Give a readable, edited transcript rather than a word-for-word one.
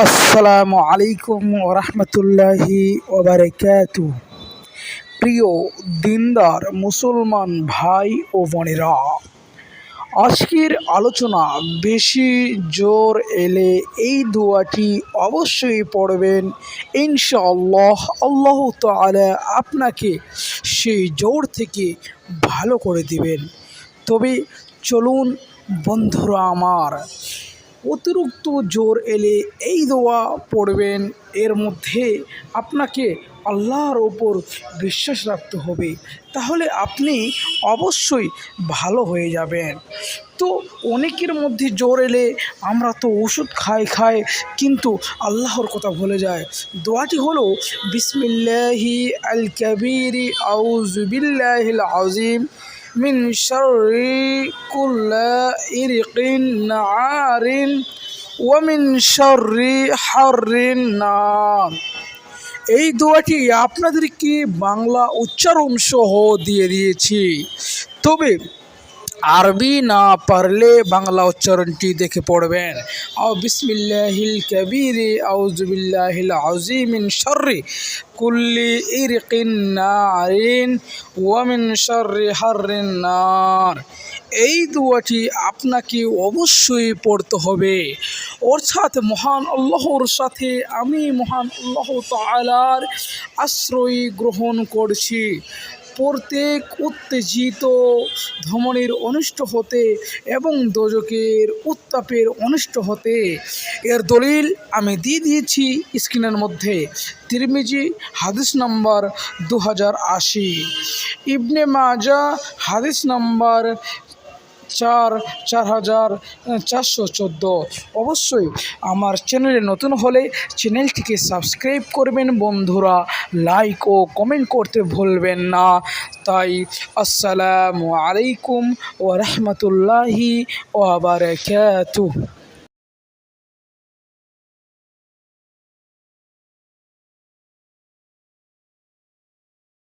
আসসালামু আলাইকুম ওরহমতুল্লাহি ওবারাকাতু। প্রিয় দিনদার মুসলমান ভাই ও বোনেরা, আজকের আলোচনা বেশি জোর এলে এই দোয়াটি অবশ্যই পড়বেন ইনশাআল্লাহ। আল্লাহ তাআলা আপনাকে সেই জোর থেকে ভালো করে দিবেন। তবে চলুন বন্ধুরা আমার, অতিরিক্ত জোর এলে এই দোয়া পড়বেন। এর মধ্যে আপনাকে আল্লাহর ওপর বিশ্বাস রাখতে হবে, তাহলে আপনি অবশ্যই ভালো হয়ে যাবেন। তো অনেকের মধ্যে জোর এলে আমরা তো ওষুধ খাই কিন্তু আল্লাহর কথা ভুলে যায়। দোয়াটি হলো বিসমিল্লাহি আল কাবীরি আউযু বিল্লাহিল আযীম মিন শাররি কুল্লি ইরকিন নারিন ওয়া মিন শাররি হাররিন নার। এই দোয়াটি আপনাদেরকে বাংলা উচ্চারণ সহ দিয়ে দিয়েছি, তবে আরবি না পারলে বাংলা উচ্চারণটি দেখে পড়বেন। আও বিসমিল্লাহিল কাবীরি আউযু বিল্লাহিল আযীম মিন শাররি কুল্লি ইরকিন নারিন ওয়া মিন শাররি হাররিন নার। এই দোয়াটি আপনাকে অবশ্যই পড়তে হবে। অর্থাৎ মহান আল্লাহর সাথে আমি মহান আল্লাহ তাআলার আশ্রয় গ্রহণ করছি প্রত্যেক উত্তেজিত ধমনীর অনিষ্ট হতে এবং দোজকের উত্তাপের অনিষ্ট হতে। এর দলিল আমি দিয়ে দিয়েছি স্ক্রিনের মধ্যে। তিরমিজি হাদিস নাম্বার 2080, ইবনে মাজা হাদিস নাম্বার 4414। অবশ্যই আমার চ্যানেলে নতুন হলে চ্যানেলটিকে সাবস্ক্রাইব করবেন বন্ধুরা, লাইক ও কমেন্ট করতে ভুলবেন না। তাই আসসালামু আলাইকুম ওয়া রাহমাতুল্লাহি ওয়া বারাকাতুহু।